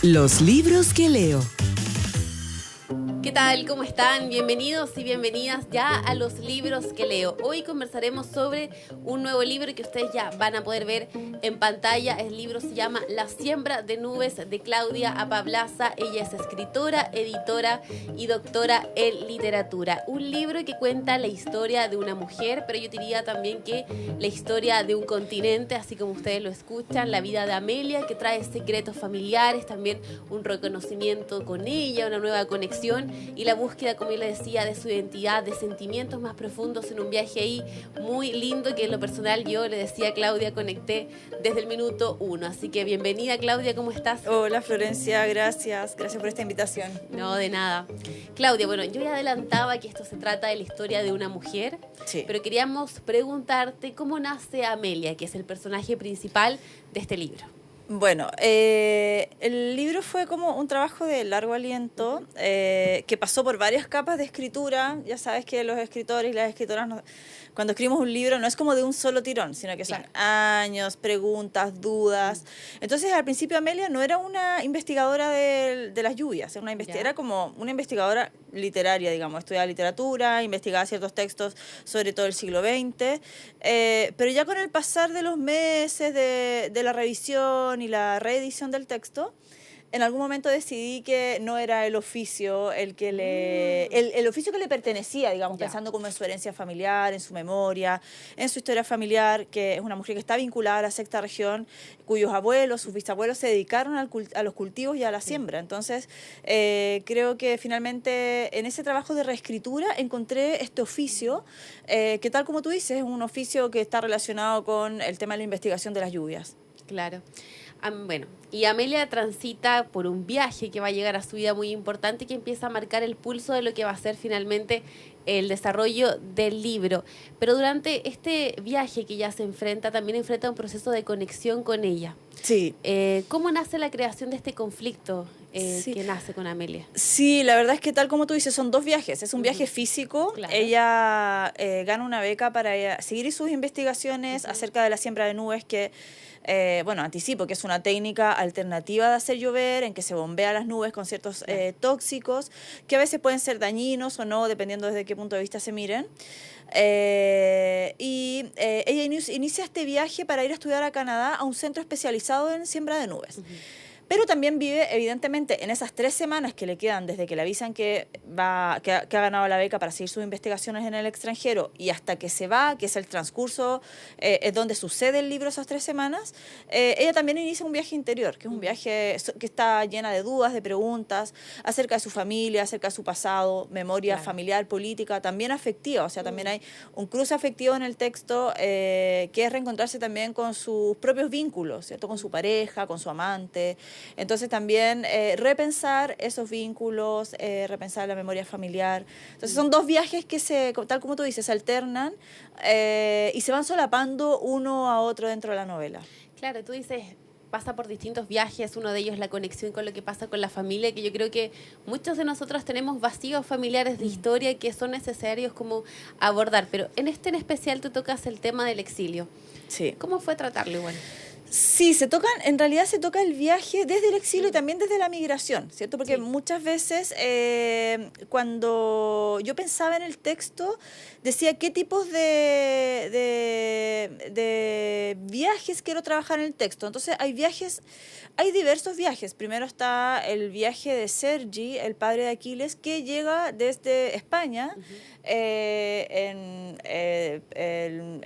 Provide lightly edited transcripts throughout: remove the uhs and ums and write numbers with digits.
Los libros que leo. ¿Qué tal? ¿Cómo están? Bienvenidos y bienvenidas ya a Los libros que leo. Hoy conversaremos sobre un nuevo libro que ustedes ya van a poder ver en pantalla. El libro se llama La siembra de nubes, de Claudia Apablaza. Ella es escritora, editora y doctora en literatura. Un libro que cuenta la historia de una mujer, pero yo diría también que la historia de un continente, así como ustedes lo escuchan, la vida de Amelia, que trae secretos familiares, también un reconocimiento con ella, una nueva conexión y la búsqueda, como yo le decía, de su identidad, de sentimientos más profundos en un viaje ahí muy lindo que en lo personal yo le decía a Claudia, conecté desde el minuto 1. Así que bienvenida, Claudia, ¿cómo estás? Hola, Florencia, gracias por esta invitación. No, de nada. Claudia, bueno, yo ya adelantaba que esto se trata de la historia de una mujer, Sí. pero queríamos preguntarte cómo nace Amelia, que es el personaje principal de este libro. Bueno, el libro fue como un trabajo de largo aliento que pasó por varias capas de escritura. Ya sabes que los escritores y las escritoras, cuando escribimos un libro no es como de un solo tirón, sino que son años, preguntas, dudas. Entonces, al principio Amelia no era una investigadora de las lluvias, era como una investigadora literaria, digamos, estudiaba literatura, investigaba ciertos textos sobre todo el siglo XX, pero ya con el pasar de los meses de la revisión y la reedición del texto, en algún momento decidí que no era el oficio el oficio que le pertenecía, digamos, pensando como en su herencia familiar, en su memoria, en su historia familiar, que es una mujer que está vinculada a la sexta región, cuyos abuelos, sus bisabuelos se dedicaron a los cultivos y a la siembra. Entonces, creo que finalmente en ese trabajo de reescritura encontré este oficio, que tal como tú dices, es un oficio que está relacionado con el tema de la investigación de las lluvias. Claro. Bueno, y Amelia transita por un viaje que va a llegar a su vida muy importante y que empieza a marcar el pulso de lo que va a ser finalmente el desarrollo del libro. Pero durante este viaje que ella se enfrenta, también enfrenta un proceso de conexión con ella. Sí. ¿Cómo nace la creación de este conflicto Sí. que nace con Amelia? Sí, la verdad es que tal como tú dices, son dos viajes. Es un viaje físico. Claro. Ella gana una beca para seguir sus investigaciones acerca de la siembra de nubes que... anticipo que es una técnica alternativa de hacer llover, en que se bombea las nubes con ciertos tóxicos, que a veces pueden ser dañinos o no, dependiendo desde qué punto de vista se miren. Ella inicia este viaje para ir a estudiar a Canadá a un centro especializado en siembra de nubes. Pero también vive, evidentemente, en esas 3 semanas que le quedan desde que le avisan que ha ganado la beca para seguir sus investigaciones en el extranjero y hasta que se va, que es el transcurso, es donde sucede el libro esas 3 semanas, ella también inicia un viaje interior, que es un viaje que está llena de dudas, de preguntas acerca de su familia, acerca de su pasado, memoria familiar, política, también afectiva. O sea, también hay un cruce afectivo en el texto que es reencontrarse también con sus propios vínculos, ¿cierto? Con su pareja, con su amante. Entonces también repensar esos vínculos, repensar la memoria familiar. Entonces son dos viajes que tal como tú dices, se alternan y se van solapando uno a otro dentro de la novela. Claro, tú dices, pasa por distintos viajes, uno de ellos la conexión con lo que pasa con la familia, que yo creo que muchos de nosotros tenemos vacíos familiares de historia que son necesarios como abordar, pero en en especial tú tocas el tema del exilio. Sí. ¿Cómo fue tratarlo igual? Sí, en realidad se toca el viaje desde el exilio y también desde la migración, ¿cierto? Porque muchas veces cuando yo pensaba en el texto, decía qué tipos de viajes quiero trabajar en el texto. Entonces hay diversos viajes. Primero está el viaje de Sergi, el padre de Aquiles, que llega desde España en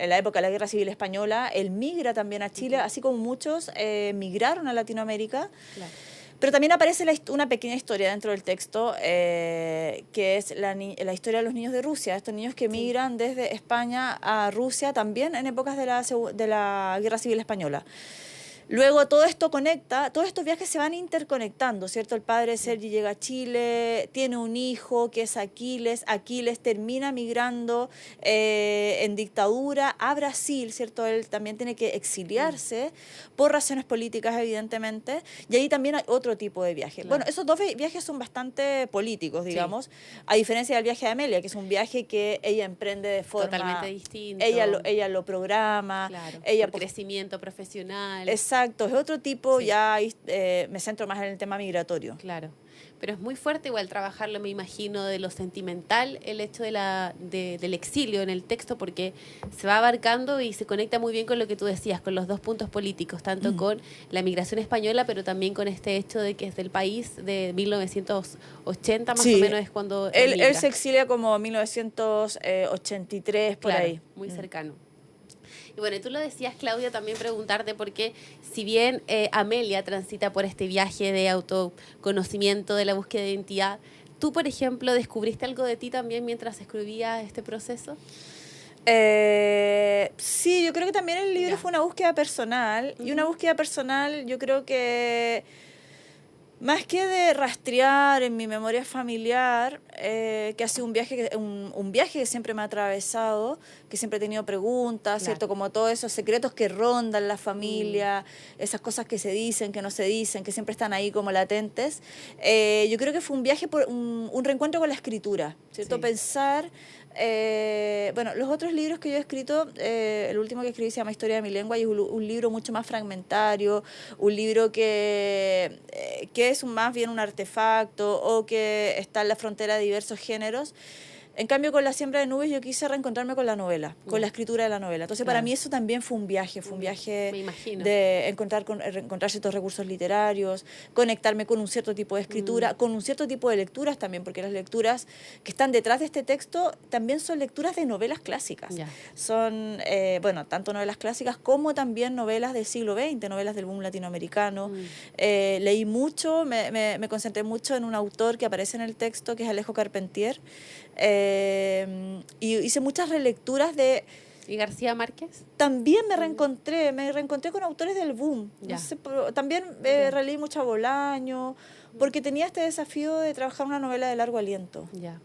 la época de la Guerra Civil Española. Él migra también a Chile, así como muchos migraron a Latinoamérica. Claro. Pero también aparece una pequeña historia dentro del texto, que es la historia de los niños de Rusia, estos niños que migran desde España a Rusia también en épocas de la Guerra Civil Española. Luego todos estos viajes se van interconectando, ¿cierto? El padre de Sergi llega a Chile, tiene un hijo que es Aquiles termina migrando en dictadura a Brasil, ¿cierto? Él también tiene que exiliarse por razones políticas, evidentemente, y ahí también hay otro tipo de viaje. Claro. Bueno, esos dos viajes son bastante políticos, digamos, a diferencia del viaje de Amelia, que es un viaje que ella emprende de forma... totalmente distinto. Ella lo programa. Claro, ella por crecimiento profesional. Exacto. exacto, es otro tipo, Sí. ya ahí, me centro más en el tema migratorio. Claro. Pero es muy fuerte igual trabajarlo, me imagino, de lo sentimental, el hecho del exilio en el texto, porque se va abarcando y se conecta muy bien con lo que tú decías, con los dos puntos políticos, tanto con la migración española, pero también con este hecho de que es del país de 1980, más o menos es cuando él emigra. se exilia como 1983, por Claro, ahí. muy cercano. Y bueno, y tú lo decías, Claudia, también preguntarte porque si bien Amelia transita por este viaje de autoconocimiento, de la búsqueda de identidad, ¿tú, por ejemplo, descubriste algo de ti también mientras escribías este proceso? Sí, yo creo que también el libro fue una búsqueda personal, y una búsqueda personal yo creo que más que de rastrear en mi memoria familiar, que ha sido un viaje que siempre me ha atravesado, que siempre he tenido preguntas, ¿cierto? Como todos esos secretos que rondan la familia, esas cosas que se dicen, que no se dicen, que siempre están ahí como latentes. Yo creo que fue un viaje, por un reencuentro con la escritura, ¿cierto? Sí. Pensar... bueno, los otros libros que yo he escrito, el último que escribí se llama Historia de mi lengua, y es un libro mucho más fragmentario, un libro que es más bien un artefacto o que está en la frontera de diversos géneros. En cambio, con La siembra de nubes yo quise reencontrarme con la novela, con la escritura de la novela. Entonces, para mí eso también fue un viaje Me imagino. de encontrar ciertos recursos literarios, conectarme con un cierto tipo de escritura, con un cierto tipo de lecturas también, porque las lecturas que están detrás de este texto también son lecturas de novelas clásicas. Son, bueno, tanto novelas clásicas como también novelas del siglo XX, novelas del boom latinoamericano. Leí mucho, me concentré mucho en un autor que aparece en el texto, que es Alejo Carpentier, y hice muchas relecturas de... ¿Y García Márquez? También me reencontré con autores del boom. No sé, también releí mucho a Bolaño, porque tenía este desafío de trabajar una novela de largo aliento. Ya.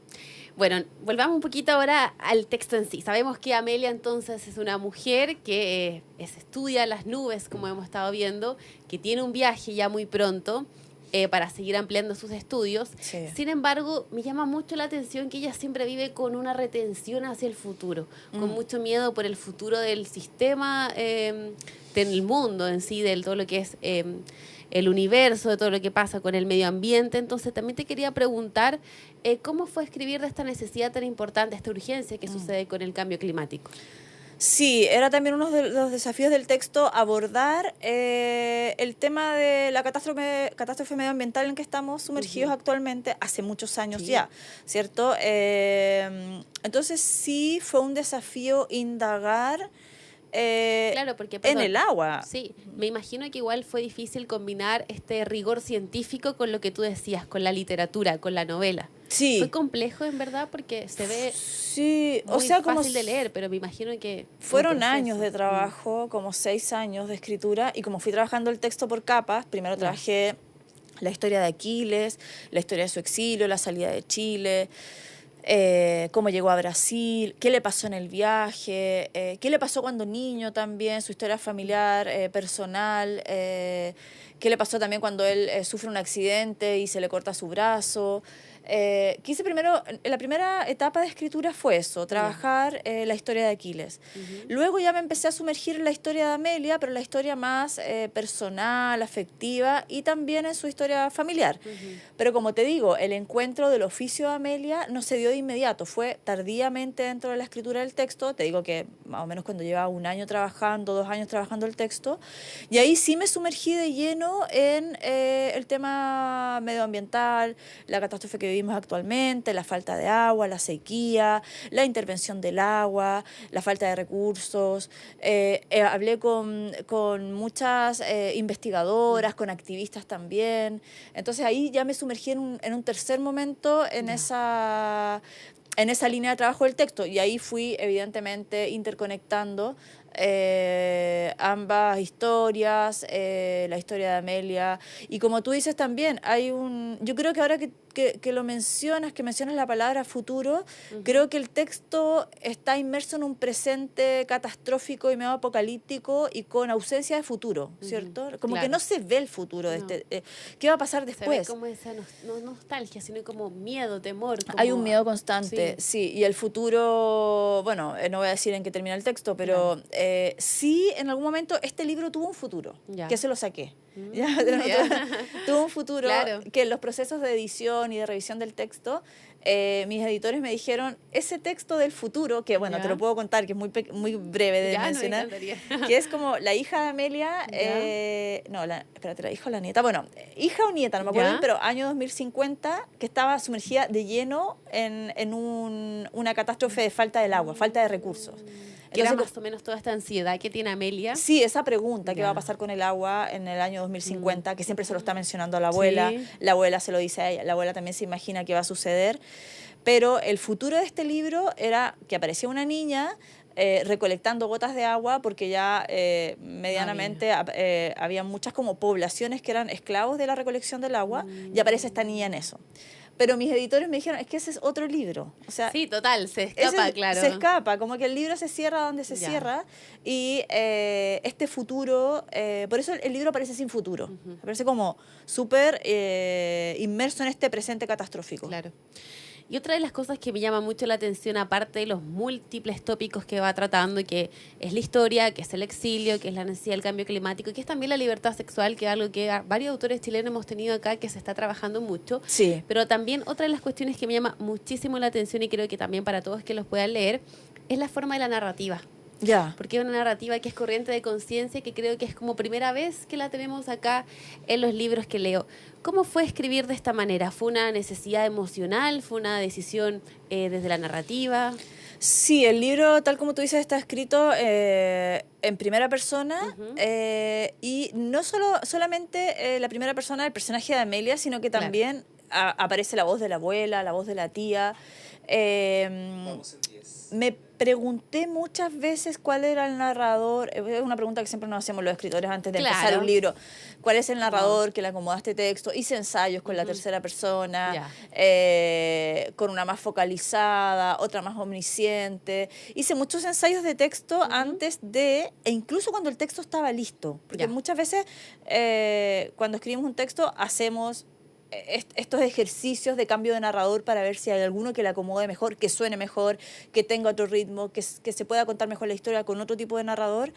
Bueno, volvamos un poquito ahora al texto en sí. Sabemos que Amelia entonces es una mujer que estudia las nubes, como hemos estado viendo, que tiene un viaje ya muy pronto, para seguir ampliando sus estudios. Sí. Sin embargo, me llama mucho la atención que ella siempre vive con una retención hacia el futuro, con mucho miedo por el futuro del sistema, del mundo en sí, de todo lo que es el universo, de todo lo que pasa con el medio ambiente. Entonces también te quería preguntar cómo fue escribir de esta necesidad tan importante, esta urgencia que sucede con el cambio climático. Sí, era también uno de los desafíos del texto abordar el tema de la catástrofe medioambiental en que estamos sumergidos actualmente, hace muchos años ya, ¿cierto? Entonces sí fue un desafío indagar claro, porque, en el agua. Sí, me imagino que igual fue difícil combinar este rigor científico con lo que tú decías, con la literatura, con la novela. Sí. Fue complejo, en verdad, porque se ve muy fácil de leer, pero me imagino que... Fueron años de trabajo, como 6 años de escritura, y como fui trabajando el texto por capas, primero trabajé la historia de Aquiles, la historia de su exilio, la salida de Chile, cómo llegó a Brasil, qué le pasó en el viaje, qué le pasó cuando niño también, su historia familiar, personal, qué le pasó también cuando él sufre un accidente y se le corta su brazo. Quise primero, la primera etapa de escritura fue eso, trabajar la historia de Aquiles. Luego ya me empecé a sumergir en la historia de Amelia, pero la historia más personal, afectiva, y también en su historia familiar. Pero como te digo, el encuentro del oficio de Amelia no se dio de inmediato, fue tardíamente dentro de la escritura del texto. Te digo que más o menos cuando llevaba 1 año trabajando, 2 años trabajando el texto, y ahí sí me sumergí de lleno en el tema medioambiental, la catástrofe que vivimos actualmente, la falta de agua, la sequía, la intervención del agua, la falta de recursos. Hablé con muchas investigadoras, con activistas también. Entonces ahí ya me sumergí en un tercer momento en esa línea de trabajo del texto, y ahí fui evidentemente interconectando ambas historias, la historia de Amelia, y como tú dices también, yo creo que ahora que lo mencionas, que mencionas la palabra futuro, creo que el texto está inmerso en un presente catastrófico y medio apocalíptico y con ausencia de futuro, ¿cierto? Como que no se ve el futuro de ¿qué va a pasar después? Se ve como esa no nostalgia, sino como miedo, temor. Hay un miedo constante. Totalmente, sí. Y el futuro, bueno, no voy a decir en qué termina el texto, pero sí, en algún momento este libro tuvo un futuro, Ya. que se lo saqué. ¿Ya? Ya. Tuvo un futuro Claro. que en los procesos de edición y de revisión del texto, mis editores me dijeron, ese texto del futuro, que bueno, Ya. te lo puedo contar, que es muy breve de Ya, no, me mencionar, encantaría. que es como la hija de Amelia, no, espérate, la hija o la nieta, bueno, hija o nieta, no me acuerdo Ya. bien, pero año 2050, que estaba sumergida de lleno en una catástrofe de falta del agua, falta de recursos. Que era Entonces, más o menos toda esta ansiedad que tiene Amelia. sí, esa pregunta, ¿qué Ya. va a pasar con el agua en el año 2050? Que siempre se lo está mencionando a la abuela, Sí. la abuela se lo dice a ella, la abuela también se imagina qué va a suceder, pero el futuro de este libro era que aparecía una niña recolectando gotas de agua porque ya medianamente había muchas como poblaciones que eran esclavos de la recolección del agua y aparece esta niña en eso. Pero mis editores me dijeron, es que ese es otro libro. O sea, Sí, total, se escapa, claro. se escapa, como que el libro se cierra donde se Ya. cierra y este futuro, por eso el libro aparece sin futuro, aparece como súper inmerso en este presente catastrófico. Claro. Y otra de las cosas que me llama mucho la atención, aparte de los múltiples tópicos que va tratando, que es la historia, que es el exilio, que es la necesidad del cambio climático, y que es también la libertad sexual, que es algo que varios autores chilenos hemos tenido acá, que se está trabajando mucho. Sí. Pero también otra de las cuestiones que me llama muchísimo la atención, y creo que también para todos que los puedan leer, es la forma de la narrativa. Ya. Porque es una narrativa que es corriente de conciencia, que creo que es como primera vez que la tenemos acá en los libros que leo. ¿Cómo fue escribir de esta manera? ¿Fue una necesidad emocional? ¿Fue una decisión desde la narrativa? Sí, el libro, tal como tú dices, está escrito en primera persona y no solamente la primera persona del personaje de Amelia, sino que también aparece la voz de la abuela, la voz de la tía. Me pregunté muchas veces cuál era el narrador. Es una pregunta que siempre nos hacemos los escritores antes de empezar un libro. ¿Cuál es el narrador que le acomoda este texto? Hice ensayos con la tercera persona, con una más focalizada, otra más omnisciente. Hice muchos ensayos de texto antes de, e incluso cuando el texto estaba listo. Porque muchas veces cuando escribimos un texto hacemos estos ejercicios de cambio de narrador para ver si hay alguno que le acomode mejor, que suene mejor, que tenga otro ritmo, que se pueda contar mejor la historia con otro tipo de narrador.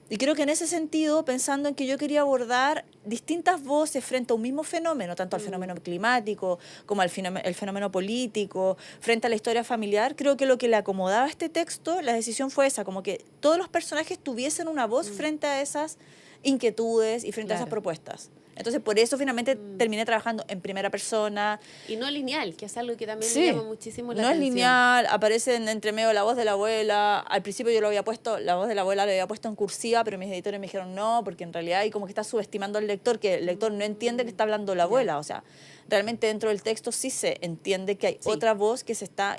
Y creo que en ese sentido, pensando en que yo quería abordar distintas voces frente a un mismo fenómeno, tanto al fenómeno climático como al fenómeno político, frente a la historia familiar, creo que lo que le acomodaba a este texto, la decisión fue esa, como que todos los personajes tuviesen una voz frente a esas inquietudes y frente a esas propuestas. Entonces, por eso finalmente terminé trabajando en primera persona. Y no lineal, que es algo que también me llama muchísimo la atención. No es lineal, aparece entre medio la voz de la abuela. Al principio yo lo había puesto, la voz de la abuela lo había puesto en cursiva, pero mis editores me dijeron no, porque en realidad hay como que está subestimando al lector, que el lector no entiende que está hablando la abuela. O sea, realmente dentro del texto sí se entiende que hay otra voz que se está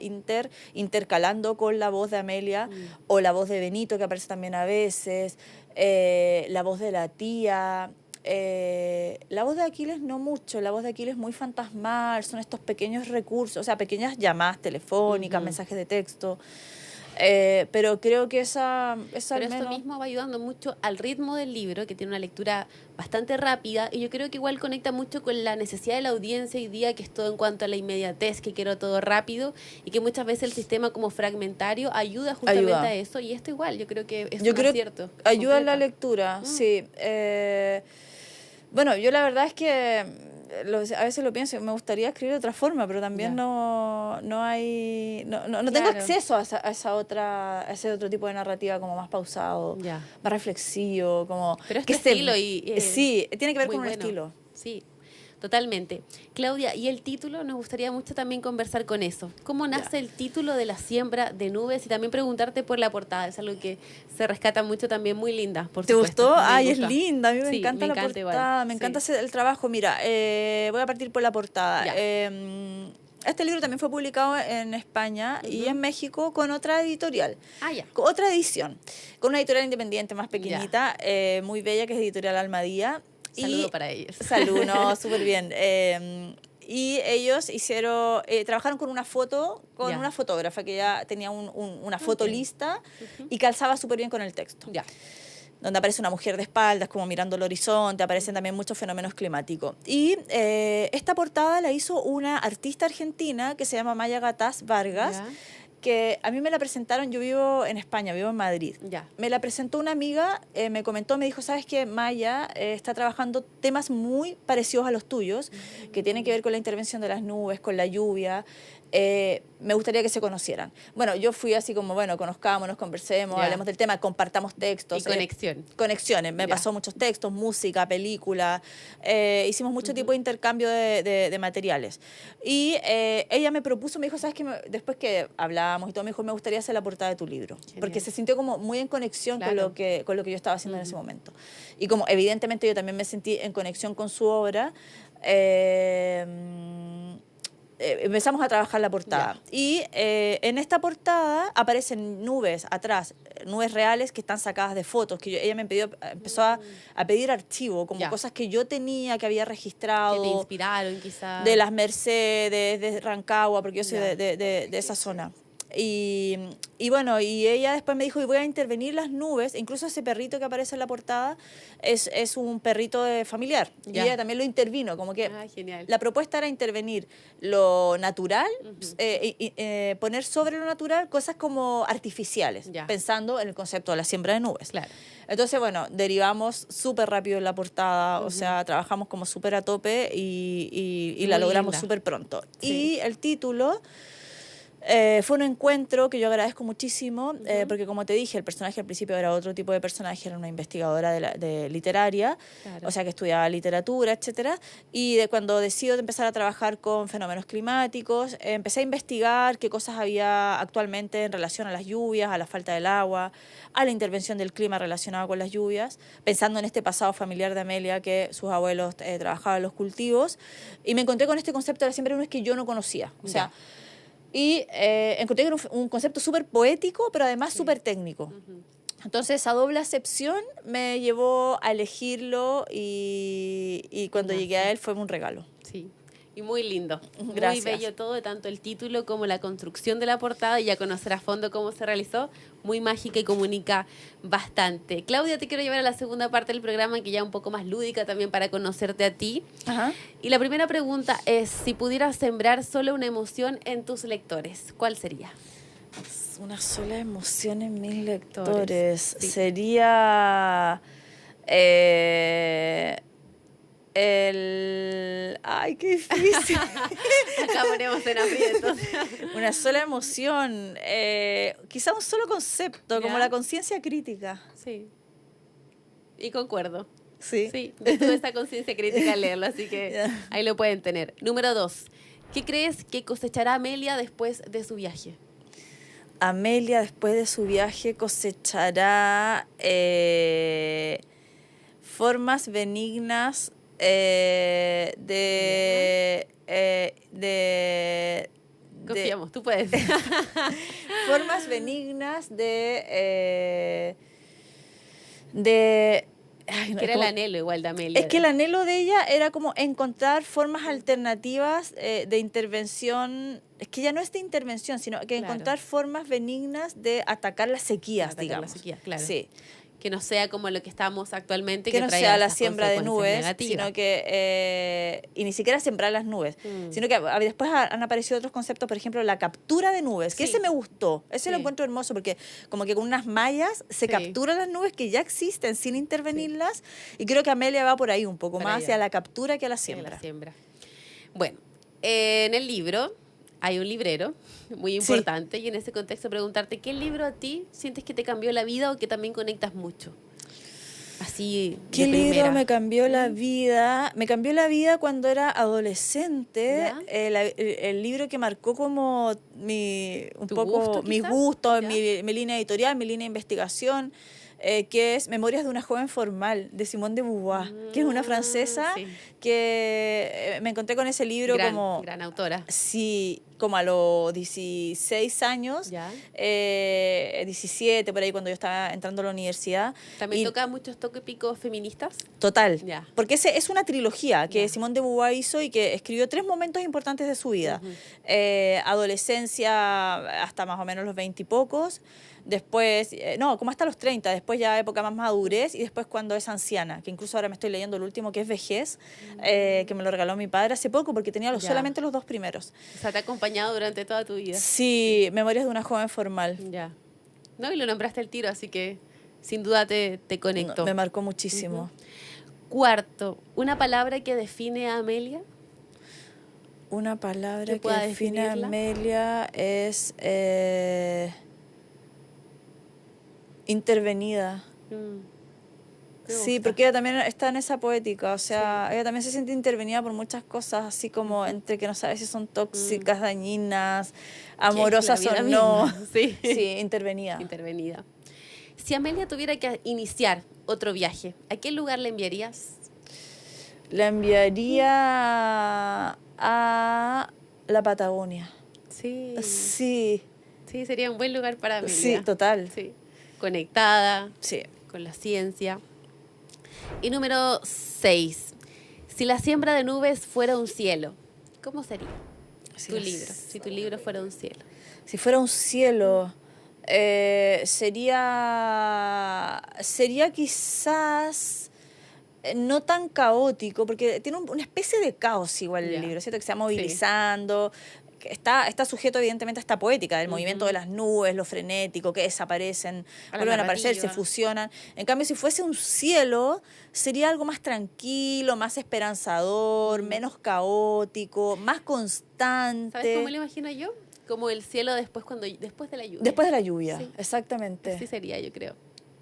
intercalando con la voz de Amelia o la voz de Benito, que aparece también a veces, la voz de la tía. La voz de Aquiles no mucho, la voz de Aquiles muy fantasmal, son estos pequeños recursos, o sea, pequeñas llamadas telefónicas, mensajes de texto, pero creo que esa pero esto mismo va ayudando mucho al ritmo del libro, que tiene una lectura bastante rápida, y yo creo que igual conecta mucho con la necesidad de la audiencia hoy día, que es todo en cuanto a la inmediatez, que quiero todo rápido, y que muchas veces el sistema como fragmentario ayuda justamente a eso, y esto igual, yo creo que es un acierto. Ayuda en la lectura, sí. Bueno, yo la verdad es que a veces lo pienso, me gustaría escribir de otra forma, pero también no tengo acceso a ese otro tipo de narrativa como más pausado, más reflexivo, como... Pero este estilo sí, tiene que ver con un estilo. Sí, totalmente. Claudia, y el título, nos gustaría mucho también conversar con eso. ¿Cómo nace el título de La siembra de nubes? Y también preguntarte por la portada, es algo que se rescata mucho también, muy linda, por supuesto. ¿Te gustó? Ay, es linda, a mí me encanta la portada, igual. Me encanta el trabajo. Mira, voy a partir por la portada. Este libro también fue publicado en España y en México con otra editorial, con otra edición, con una editorial independiente más pequeñita, muy bella, que es Editorial Almadía. Saludo para ellos. Salud, no, súper bien. Y ellos trabajaron con una fotógrafa que ya tenía una foto lista y calzaba súper bien con el texto. donde aparece una mujer de espaldas, como mirando el horizonte, aparecen también muchos fenómenos climáticos. Y esta portada la hizo una artista argentina que se llama Maya Gataz Vargas, Ya. que a mí me la presentaron, yo vivo en España, vivo en Madrid. Ya. Me la presentó una amiga, me comentó, me dijo, ¿sabes qué? Maya está trabajando temas muy parecidos a los tuyos, que tienen que ver con la intervención de las nubes, con la lluvia. Me gustaría que se conocieran. Bueno, yo fui así como, bueno, conozcámonos, conversemos, Ya. hablemos del tema, compartamos textos. Y conexión. Conexiones, me Ya. pasó muchos textos, música, película, hicimos mucho tipo de intercambio de materiales. Y ella me propuso, me dijo, ¿sabes qué? Después que hablábamos y todo, me dijo, me gustaría hacer la portada de tu libro. Genial. Porque se sintió como muy en conexión Claro. con lo que yo estaba haciendo en ese momento. Y como evidentemente yo también me sentí en conexión con su obra, empezamos a trabajar la portada. Ya. Y en esta portada aparecen nubes atrás, nubes reales que están sacadas de fotos, que ella me empezó a pedir archivo, como Ya. cosas que yo tenía, que había Que registrado. te inspiraron quizás. De las Mercedes, de Rancagua, porque yo soy Ya. de esa zona. Y bueno, y ella después me dijo, y voy a intervenir las nubes, incluso ese perrito que aparece en la portada es un perrito familiar. Ya. Y ella también lo intervino, como que Ah, genial. la propuesta era intervenir lo natural, poner sobre lo natural cosas como artificiales, Ya. pensando en el concepto de la siembra de nubes. Claro. Entonces, bueno, derivamos súper rápido en la portada, o sea, trabajamos como súper a tope y la Muy logramos linda. súper pronto. Sí. Y el título fue un encuentro que yo agradezco muchísimo, porque como te dije, el personaje al principio era otro tipo de personaje, era una investigadora de literaria, Claro. o sea, que estudiaba literatura, etcétera. Y cuando decido empezar a trabajar con fenómenos climáticos, empecé a investigar qué cosas había actualmente en relación a las lluvias, a la falta del agua, a la intervención del clima relacionado con las lluvias, pensando en este pasado familiar de Amelia, que sus abuelos trabajaban los cultivos, y me encontré con este concepto de la siembra de nubes que yo no conocía. O sea, y encontré que era un concepto súper poético, pero además súper técnico. Entonces, esa doble acepción me llevó a elegirlo y cuando llegué a él fue un regalo. Sí. Y muy lindo. Gracias. Muy bello todo, tanto el título como la construcción de la portada y ya conocer a fondo cómo se realizó. Muy mágica y comunica bastante. Claudia, te quiero llevar a la segunda parte del programa, que ya un poco más lúdica también para conocerte a ti. Ajá. Y la primera pregunta es, si pudieras sembrar solo una emoción en tus lectores, ¿cuál sería? Una sola emoción en mis lectores. Sí. Sería Ay, qué difícil. Acá ponemos en aprietos. Una sola emoción. Quizá un solo concepto, como ¿Ya? la conciencia crítica. Sí. Y concuerdo. Sí. Sí, yo tuve esa conciencia crítica al leerlo, así que Ya. ahí lo pueden tener. Número 2. ¿Qué crees que cosechará Amelia después de su viaje? Amelia, después de su viaje, cosechará formas benignas de Confiamos, tú puedes. formas benignas ay, no, Que era es el como- anhelo igual de Amelia. es que el anhelo de ella era como encontrar formas alternativas de intervención. Es que ya no es de intervención, sino que Claro. encontrar formas benignas de atacar las sequías, Atacar digamos. las sequías, claro. Sí. Que no sea como lo que estamos actualmente, Que no traiga sea la esas siembra de consecuencias nubes, negativas. sino que y ni siquiera sembrar las nubes, sino que después han aparecido otros conceptos, por ejemplo, la captura de nubes, que Sí. ese me gustó, ese lo Sí. encuentro hermoso, porque como que con unas mallas se Sí. capturan las nubes que ya existen sin intervenirlas, y creo que Amelia va por ahí un poco Por más ahí hacia va. la captura que a la Sí, siembra. la siembra. Bueno, en el libro hay un librero muy importante y en ese contexto preguntarte, ¿qué libro a ti sientes que te cambió la vida o que también conectas mucho? Así ¿Qué de libro primera. me cambió la vida? Me cambió la vida cuando era adolescente. ¿Ya? El libro que marcó como un ¿Tu poco gusto, mis quizás? gustos, ¿Ya? mi línea editorial, mi línea de investigación, que es Memorias de una joven formal, de Simone de Beauvoir, que es una francesa sí. que me encontré con ese libro como... Gran autora. Sí, como a los 16 años, Ya. 17, por ahí cuando yo estaba entrando a la universidad. También Y- toca muchos tópicos feministas. Total, Ya. porque es una trilogía que Ya. Simone de Beauvoir hizo y que escribió 3 momentos importantes de su vida. Adolescencia hasta más o menos los 20 y pocos, después, no, como hasta los 30, después ya época más madurez y después cuando es anciana, que incluso ahora me estoy leyendo el último que es Vejez, que me lo regaló mi padre hace poco porque tenía Ya. solamente los 2 primeros. O sea, te ha acompañado durante toda tu vida. Sí, Memorias de una joven formal. Ya. No, y lo nombraste al tiro, así que sin duda te conectó. Me marcó muchísimo. Cuarto, una palabra que define a Amelia. Una palabra ¿Que que pueda define a definirla? Amelia es intervenida. Me Sí, gusta. porque ella también está en esa poética, o sea, ella también se siente intervenida por muchas cosas, así como entre que no sabe si son tóxicas, dañinas, amorosas Que es o la vida no. misma. Sí. Sí, intervenida. Intervenida. Si Amelia tuviera que iniciar otro viaje, ¿a qué lugar le enviarías? La enviaría a la Patagonia. Sí. Sí, Sí, sería un buen lugar para Amelia. sí, total. Sí. Conectada Sí. con la ciencia. Y número 6. Si la siembra de nubes fuera un cielo, ¿cómo sería Si tu las- libro? Si tu libro fuera un cielo. Si fuera un cielo, sería quizás no tan caótico, porque tiene una especie de caos igual el Ya. libro, ¿cierto? Que se va movilizando, que está sujeto evidentemente a esta poética, del movimiento de las nubes, lo frenético, que desaparecen, A la vuelven a aparecer, se narrativa. fusionan. En cambio, si fuese un cielo, sería algo más tranquilo, más esperanzador, menos caótico, más constante. ¿Sabes cómo lo imagino yo? Como el cielo después de la lluvia. Después de la lluvia, Sí. exactamente. Así sería, yo creo.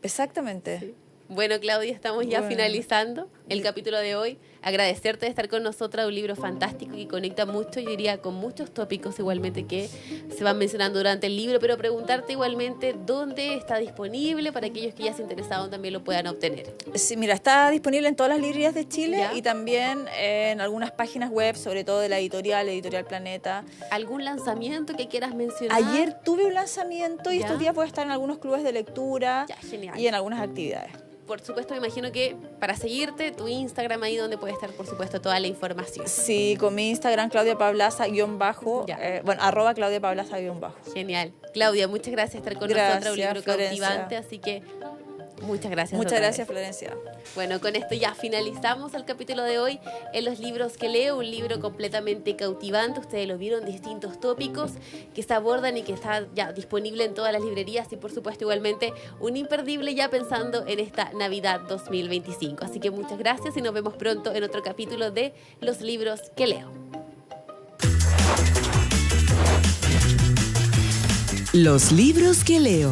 Exactamente. Sí. Bueno, Claudia, estamos ya Bueno. finalizando el capítulo de hoy. Agradecerte de estar con nosotras, un libro fantástico que conecta mucho, yo diría, con muchos tópicos igualmente que se van mencionando durante el libro, pero preguntarte igualmente dónde está disponible para aquellos que ya se interesaron también lo puedan obtener. Sí, mira, está disponible en todas las librerías de Chile Ya. y también en algunas páginas web, sobre todo de la Editorial Planeta. ¿Algún lanzamiento que quieras mencionar? Ayer tuve un lanzamiento y Ya. estos días voy a estar en algunos clubes de lectura Ya, genial. y en algunas actividades. Por supuesto, me imagino que para seguirte, tu Instagram ahí donde puede estar, por supuesto, toda la información. Sí, con mi Instagram, Claudia Pablaza _, Ya. @ Claudia Pablaza _. Genial. Claudia, muchas gracias por estar con Gracias, nosotros, un libro Florencia. cautivante, así que muchas gracias. Muchas otra gracias, vez. Florencia. Bueno, con esto ya finalizamos el capítulo de hoy en Los Libros que Leo, un libro completamente cautivante. Ustedes lo vieron, distintos tópicos que se abordan y que está ya disponible en todas las librerías y por supuesto igualmente un imperdible ya pensando en esta Navidad 2025. Así que muchas gracias y nos vemos pronto en otro capítulo de Los Libros que Leo. Los libros que leo.